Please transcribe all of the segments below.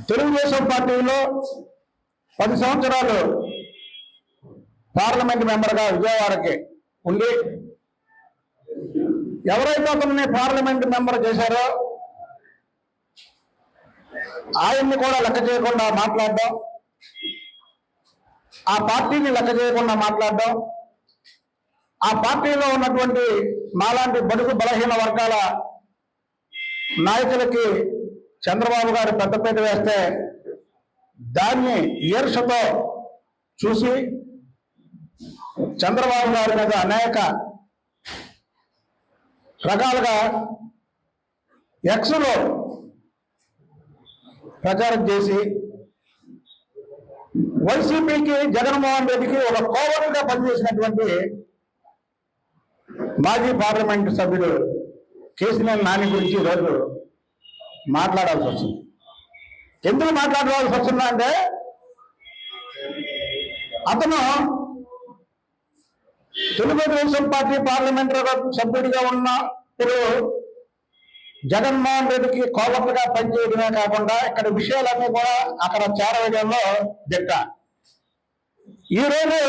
తెలుగుదేశం పార్టీలో 10 సంవత్సరాలు పార్లమెంట్ మెంబర్గా విజయవాడకి ఉండి ఎవరైతే అతన్ని పార్లమెంట్ మెంబర్ చేశారో ఆయన్ని కూడా లెక్క చేయకుండా మాట్లాడడం, ఆ పార్టీని లెక్క చేయకుండా మాట్లాడడం, ఆ పార్టీలో ఉన్నటువంటి మాలాంటి బడుగు బలహీన వర్గాల నాయకులకి చంద్రబాబు గారు పెద్దపీట వేస్తే దాన్ని ఈర్షతో చూసి చంద్రబాబు గారి మీద అనేక రకాలుగా ఎక్స్లో ప్రచారం చేసి వైసీపీకి జగన్మోహన్ రెడ్డికి ఒక కోవలుగా పనిచేసినటువంటి మాజీ పార్లమెంటు సభ్యుడు కేసీఆర్ నాని గురించి ఈరోజు మాట్లాడాల్సి వస్తుంది. ఎందుకు మాట్లాడాల్సి వస్తుందా అంటే అతను తెలుగుదేశం పార్టీ పార్లమెంటరీ సభ్యుడిగా ఉన్నప్పుడు జగన్మోహన్ రెడ్డికి కోవలుగా పనిచేయడమే కాకుండా ఇక్కడ విషయాలన్నీ కూడా అక్కడ చేరవేయడంలో దిట్ట. ఈరోజు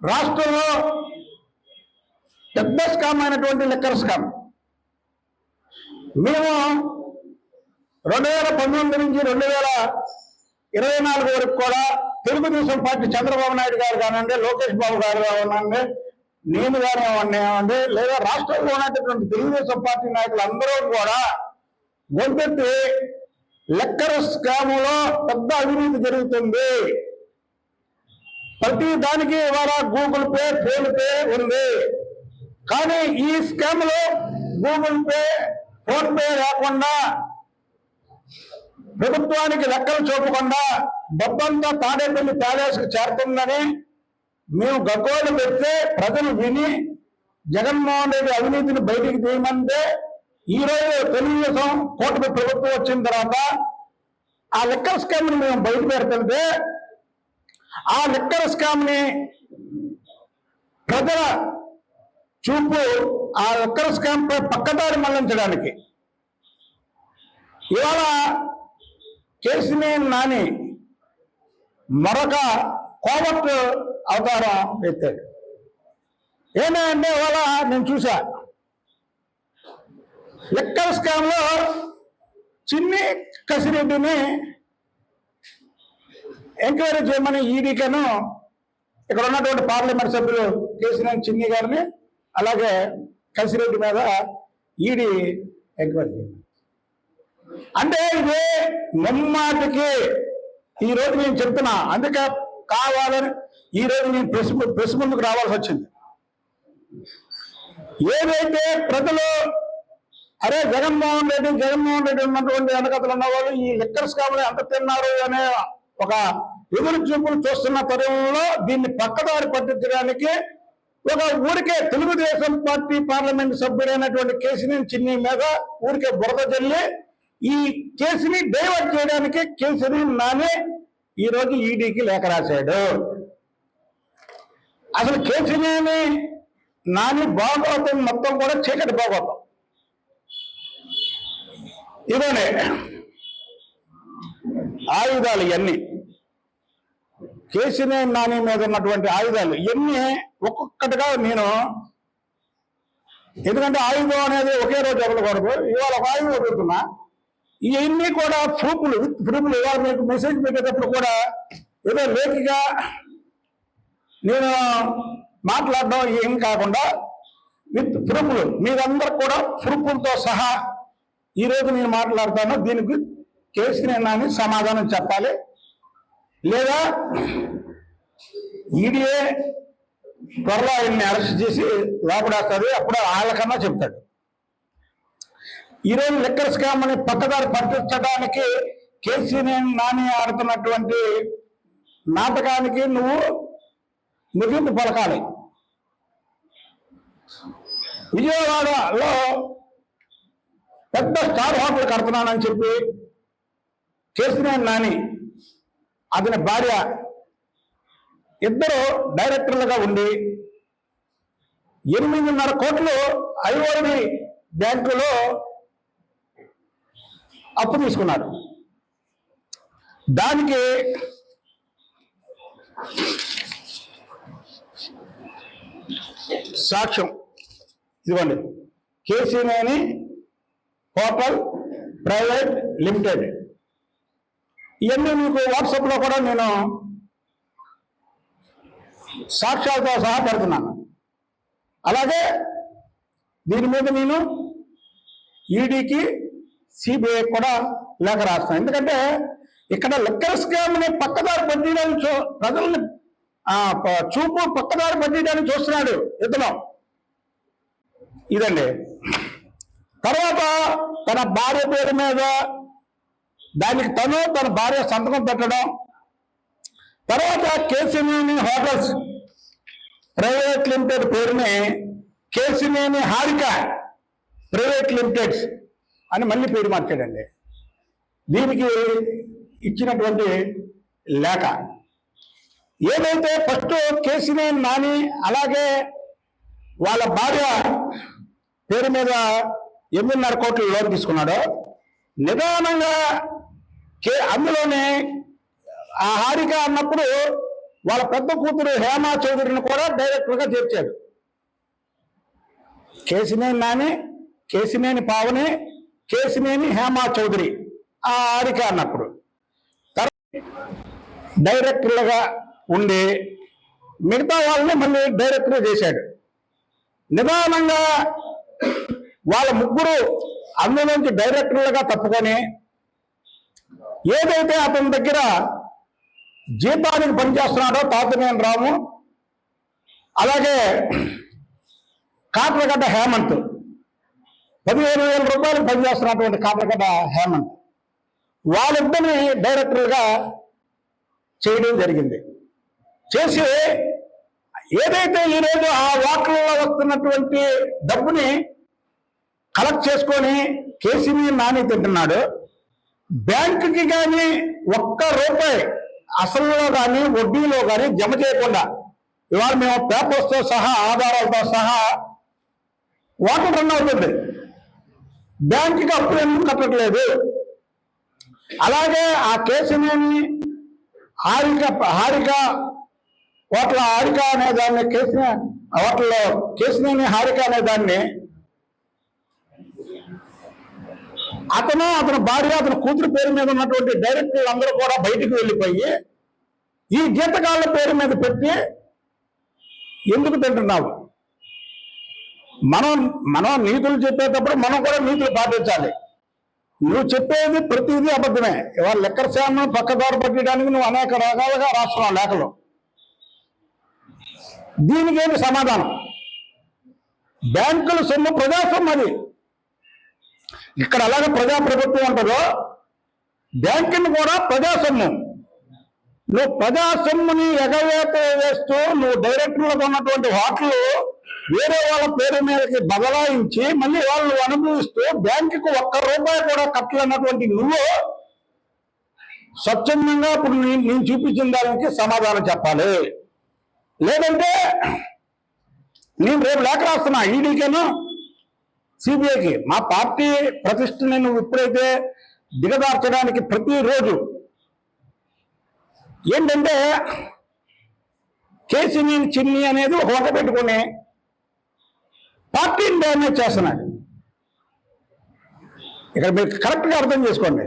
రాష్ట్రంలో పెద్ద స్కామ్ అయినటువంటి లిక్కర్ స్కామ్ మేము 2019 నుంచి 2024 వరకు కూడా తెలుగుదేశం పార్టీ చంద్రబాబు నాయుడు గారు కానివ్వండి, లోకేష్ బాబు గారు కానివ్వండి, నేను కానివ్వండి, లేదా రాష్ట్రంలో ఉన్నటువంటి తెలుగుదేశం పార్టీ నాయకులు అందరూ కూడా గొంతెత్తి లిక్కర్ స్కాములో పెద్ద అవినీతి జరుగుతుంది, ప్రతి దానికి ఇవాళ గూగుల్ పే, ఫోన్ పే ఉంది, కానీ ఈ స్కామ్ లో గూగుల్ పే, ఫోన్ పే లేకుండా ప్రభుత్వానికి లెక్కలు చూపకుండా డబ్బంతా తాడేపల్లి ప్యాలెస్కి చేరుతుందని మేము గగ్గోలు పెడితే ప్రజలు విని జగన్మోహన్ రెడ్డి అవినీతిని బయటికి తీయమంటే ఈరోజు తెలుగుదేశం కూటమి ప్రభుత్వం వచ్చిన తర్వాత ఆ లిక్కర్ స్కామ్ని మేము బయట పెడుతుంటే ఆ లిక్కర్ స్కామ్ని ప్రజల చూపు ఆ లిక్కర్ స్కామ్ పై పక్కదారి మళ్లించడానికి ఇవాళ కేసీఆర్ నాని మరొక కోవట్ అవతారం ఎత్తాడు. ఏమంటే ఇవాళ నేను చూసా లిక్కర్ స్కామ్ లో చిన్ని కసిరెడ్డిని ఎంక్వైరీ చేయమని ఈడీకను ఇక్కడ ఉన్నటువంటి పార్లమెంట్ సభ్యులు కేసీఆర్ చిన్ని గారిని అలాగే కసిరెడ్డి మీద ఈడీ ఎంక్వైరీ చేయమని. అంటే ఇది ముమ్మాటికి ఈరోజు నేను చెప్తున్నా, అందుకే కావాలని ఈరోజు నేను ప్రెస్ ముందుకు రావాల్సి వచ్చింది. ఏదైతే ప్రజలు అరే జగన్మోహన్ రెడ్డి ఉన్నటువంటి వెనకతలు ఉన్నవాళ్ళు ఈ లిక్కర్ స్కామ్లో ఎంత తిన్నారు అనే ఒక ఎదురు చూపులు చూస్తున్న తరుణంలో దీన్ని పక్కదారి పట్టించడానికి ఒక ఊరికే తెలుగుదేశం పార్టీ పార్లమెంట్ సభ్యుడైనటువంటి కేసీఆర్ చిన్ని మీద ఊరికే బురద జల్లి ఈ కేసుని డైవర్ట్ చేయడానికి కేసీఆర్ నాని ఈరోజు ఈడీకి లేఖ రాశాడు. అసలు కేసీఆర్ నాని భాగవతం మొత్తం కూడా చీకటి భాగవతం. ఇవన్నీ ఆయుధాలు ఇవన్నీ కేసీఆర్ నాని మీద ఉన్నటువంటి ఆయుధాలు ఇవన్నీ ఒక్కొక్కటిగా నేను, ఎందుకంటే ఆయుధం అనేది ఒకే రోజు వదలకూడదు. ఇవాళ ఒక ఆయుధం వదులుతున్నా, ఇవన్నీ కూడా ప్రూఫ్లు ఇవాళ మీకు మెసేజ్ పెట్టేటప్పుడు కూడా ఏదో లేఖగా నేను మాట్లాడడం ఏం కాకుండా విత్ ప్రూఫ్లు మీరందరూ కూడా ప్రూఫ్లతో సహా ఈరోజు నేను మాట్లాడతాను. దీనికి కేసీఆర్ నాని సమాధానం చెప్పాలి, లేదా ఈడీఏ త్వరలో ఆయన్ని అరెస్ట్ చేసి లోపడేస్తుంది, అప్పుడు వాళ్ళకన్నా చెప్తాడు. ఈరోజు లిక్కర్ స్కామ్ అని పక్కదారి పట్టించడానికి కేసీఆర్ నాని ఆడుతున్నటువంటి నాటకానికి నువ్వు ముగింపు పలకాలి. విజయవాడలో పెద్ద స్టార్ హోటల్ కడుతున్నానని చెప్పి కేసీఆర్ నాని అతని భార్య ఇద్దరు డైరెక్టర్లుగా ఉండి 8.5 కోట్లు ఐఓబి బ్యాంకులో అప్పు తీసుకున్నారు. దానికి సాక్ష్యం ఇదిగోండి, కేసీనేని హోటల్ ప్రైవేట్ లిమిటెడ్. ఇవన్నీ మీకు వాట్సాప్లో కూడా నేను సాక్ష్యాలతో సహా పెడుతున్నాను. అలాగే దీని మీద నేను ఈడీకి సిబిఐ కూడా లేఖ రాస్తాను. ఎందుకంటే ఇక్కడ లిక్కర్ స్కామ్ని పక్కదారి పట్టించడానికి ప్రజల్ని చూపు పక్కదారి పట్టించడానికి చూస్తున్నాడు ఇతను. ఇదండి. తర్వాత తన భార్య పేరు మీద దానికి తన భార్య సంతకం పెట్టడం, తర్వాత కేసీనేని హోటల్స్ ప్రైవేట్ లిమిటెడ్ పేరుని కేసీనేని హారిక ప్రైవేట్ లిమిటెడ్స్ అని మళ్ళీ పేరు మార్చాడండి. దీనికి ఇచ్చినటువంటి లేఖ ఏదైతే ఫస్ట్ కేసీనేని నాని అలాగే వాళ్ళ భార్య పేరు మీద 8.5 కోట్ల లోన్ తీసుకున్నాడో, నిదానంగా అందులోనే ఆ హారిక అన్నప్పుడు వాళ్ళ పెద్ద కూతురు హేమా చౌదరిని కూడా డైరెక్టర్గా చేర్చాడు. కేసీనేని నాని, కేసీనేని పావని, కేసీనేని హేమా చౌదరి ఆ హారిక అన్నప్పుడు డైరెక్టర్లుగా ఉండి మిగతా వాళ్ళని మళ్ళీ డైరెక్టర్ చేశాడు. నిదానంగా వాళ్ళ ముగ్గురు అందులోంచి డైరెక్టర్లుగా తప్పుకొని ఏదైతే అతని దగ్గర జీతానికి పనిచేస్తున్నాడో తాతినేని రాము, అలాగే కాట్రగడ్డ హేమంత్, 15,000 రూపాయలకు పనిచేస్తున్నటువంటి కాట్రగడ్డ హేమంత్, వాళ్ళిద్దరిని డైరెక్టర్గా చేయడం జరిగింది. చేసి ఏదైతే ఈరోజు ఆ వాటర్లో వస్తున్నటువంటి డబ్బుని కలెక్ట్ చేసుకొని కేసీనేని నాని తింటున్నాడు, బ్యాంకుకి కానీ ఒక్క రూపాయి అసలులో కానీ వడ్డీలో కానీ జమ చేయకుండా ఇవాళ మేము పేపర్స్తో సహా ఆధారాలతో సహా వాటర్ రన్ అవుతుంది, బ్యాంకుకి అప్పులు ఎందుకు కట్టట్లేదు. అలాగే ఆ కేసీనేని హారిక హోటల్ హారిక అనే దాన్ని హోటల్లో కేసీనేని హారిక అనే దాన్ని అతని భార్య అతని కూతురు పేరు మీద ఉన్నటువంటి డైరెక్టర్లు అందరూ కూడా బయటికి వెళ్ళిపోయి ఈ జీతకాళ్ళ పేరు మీద పెట్టి ఎందుకు తింటున్నావు? మనం నీతులు చెప్పేటప్పుడు మనం కూడా నీతులు పాటించాలి. నువ్వు చెప్పేది ప్రతిదీ అబద్ధమే. ఇవాళ లెక్కర్ శామను పక్కదారు పట్టడానికి నువ్వు అనేక రకాలుగా రాస్తున్నావు లేఖలు. దీనికేమి సమాధానం? బ్యాంకుల సొమ్ము ప్రజాస్వామ్యం అది. ఇక్కడ అలాగే ప్రజాప్రభుత్వం ఉంటుందో బ్యాంకుని కూడా ప్రజాసొమ్ము. నువ్వు ప్రజాసొమ్ముని ఎగవేత వేస్తూ నువ్వు డైరెక్టర్లకు ఉన్నటువంటి హోటల్ వేరే వాళ్ళ పేరు మీదకి బదలాయించి మళ్ళీ వాళ్ళు అనుభవిస్తూ బ్యాంకుకు ఒక్క రూపాయి కూడా కట్టలేనటువంటి నువ్వు స్వచ్ఛందంగా ఇప్పుడు నేను చూపించిన దానికి సమాధానం చెప్పాలి. లేదంటే నేను రేపు లేఖ రాస్తున్నా ఈడీకేను సిబిఐకి. మా పార్టీ ప్రతిష్టని నువ్వు ఇప్పుడైతే దిగదార్చడానికి ప్రతిరోజు ఏంటంటే కేసీనేని చిన్ని అనేది ఒక వంట పెట్టుకుని పార్టీని డ్యామేజ్ చేస్తున్నాడు. ఇక్కడ మీరు కరెక్ట్గా అర్థం చేసుకోండి.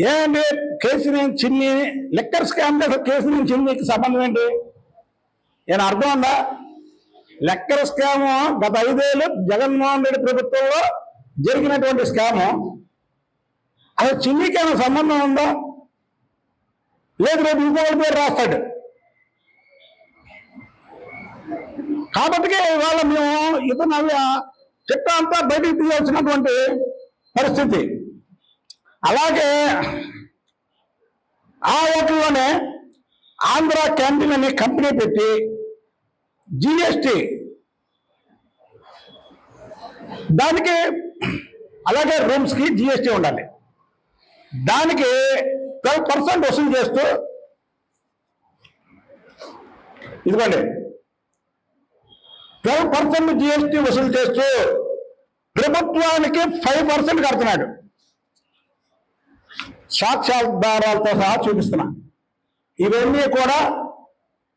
ఏంటంటే కేసీనేని చిన్ని లిక్కర్ స్కామ్ కేసీనేని చిన్నికి సంబంధం ఏంటి? నేను అర్థం ఉందా? లెక్కర్ స్కాము గత 5 ఏళ్ళు జగన్మోహన్ రెడ్డి ప్రభుత్వంలో జరిగినటువంటి స్కాము అసలు చిన్నికైనా సంబంధం ఉందా? లేదు, రేపు ఇంకొకరి పేరు రాస్తాడు. కాబట్టి ఇవాళ మేము ఇతను చిట్టా అంతా బయటికి తీయాల్సినటువంటి పరిస్థితి. అలాగే ఆ హోటల్లోనే ఆంధ్ర క్యాంటీన్ అనే కంపెనీ పెట్టి జిఎస్టి దానికి, అలాగే రూమ్స్కి జిఎస్టి ఉండాలి, దానికి 12% వసూలు చేస్తూ ఇదిగోండి 12% జిఎస్టి వసూలు చేస్తూ ప్రభుత్వానికి 5% కడుతున్నాడు. సాక్ష్యాధారాలతో సహా చూపిస్తున్నా. ఇవన్నీ కూడా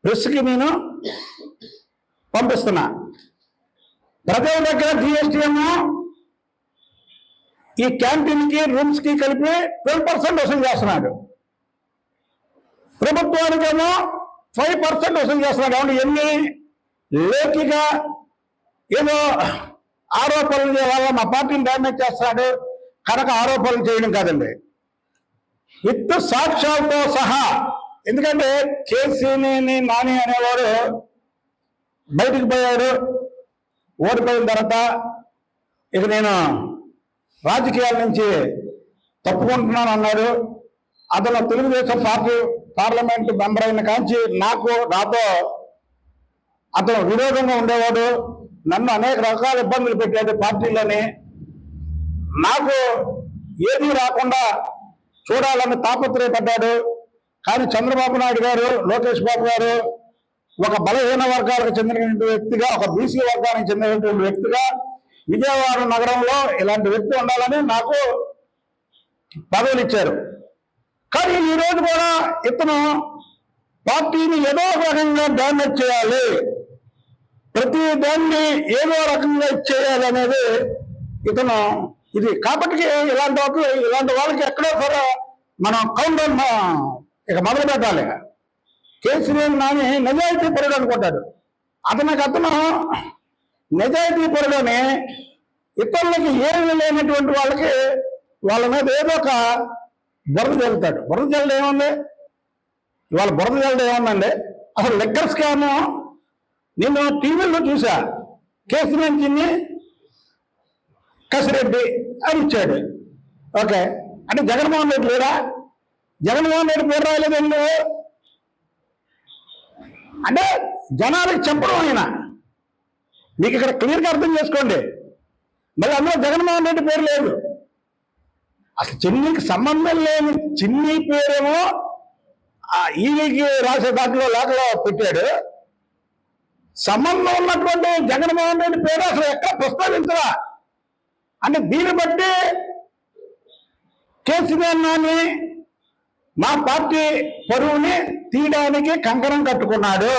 ప్రెస్కి నేను పంపిస్తున్నా. ప్రజల దగ్గర జిఎస్టీ ఏమో ఈ క్యాంటీన్కి రూమ్స్కి కలిపి 12% వసూలు చేస్తున్నాడు. ప్రభుత్వానికేమో 5% వసూలు చేస్తున్నాడు. అవును, ఎన్ని లేఖిగా ఏదో ఆరోపణలు వల్ల మా పార్టీని డ్యామేజ్ చేస్తున్నాడు కనుక ఆరోపణలు చేయడం కాదండి, విత్ సాక్ష్యాలతో సహా. ఎందుకంటే కేసీని నాని అనేవాడు బయటికి పోయాడు, ఓడిపోయిన తర్వాత ఇక నేను రాజకీయాల నుంచి తప్పుకుంటున్నాను అన్నాడు. అతను తెలుగుదేశం పార్టీ పార్లమెంట్ మెంబర్ అయిన కాంచి నాతో అతను విరోధంగా ఉండేవాడు. నన్ను అనేక రకాల ఇబ్బందులు పెట్టాడు పార్టీలోని. నాకు ఏమీ రాకుండా చూడాలని తాపత్రయపడ్డాడు. కానీ చంద్రబాబు నాయుడు గారు, లోకేష్ బాబు గారు ఒక బలహీన వర్గాలకు చెందినటువంటి వ్యక్తిగా, ఒక బీసీ వర్గానికి చెందినటువంటి వ్యక్తిగా విజయవాడ నగరంలో ఇలాంటి వ్యక్తి ఉండాలని నాకు పదవులు ఇచ్చారు. కానీ ఈరోజు కూడా ఇతను పార్టీని ఏదో రకంగా డ్యామేజ్ చేయాలి, ప్రతి దాన్ని ఏదో రకంగా ఇచ్చేయాలి అనేది ఇతను ఇది. కాబట్టి ఇలాంటి వాళ్ళకి ఎక్కడో సరే మనం కౌంటర్ ఇక మొదలు పెట్టాలి. కేసీఆర్ నాని నిజాయితీ పరుడు అనుకుంటాడు. అతను నిజాయితీ పరుడని ఇతరులకి ఏమీ లేనటువంటి వాళ్ళ మీద ఏదో ఒక బురద జల్లుతాడు. బురద జల్లడం ఏముంది, ఇవాళ బురద జల్లడం ఏముందండి? అసలు లిక్కర్ స్కామ్ నేను టీవీలో చూసా. కేసీఆర్ కసిరెడ్డి అని ఇచ్చాడు. ఓకే, అంటే జగన్మోహన్ రెడ్డి లేడా? జగన్మోహన్ రెడ్డి పేరు రాలేదండి. అంటే జనాలకు చెప్పడం ఆయన. మీకు ఇక్కడ క్లియర్గా అర్థం చేసుకోండి. మళ్ళీ అందులో జగన్మోహన్ రెడ్డి పేరు లేదు. అసలు చిన్నికి సంబంధం లేని చిన్ని పేరేమో ఈవీకి రాసే దాంట్లో లేఖలో పెట్టాడు. సంబంధం ఉన్నటువంటి జగన్మోహన్ రెడ్డి పేరు అసలు ఎక్కడ ప్రస్తావించరా? అంటే దీన్ని బట్టి కేసీఆర్ నాని మా పార్టీ పరువుని తీయడానికి కంకణం కట్టుకున్నాడు.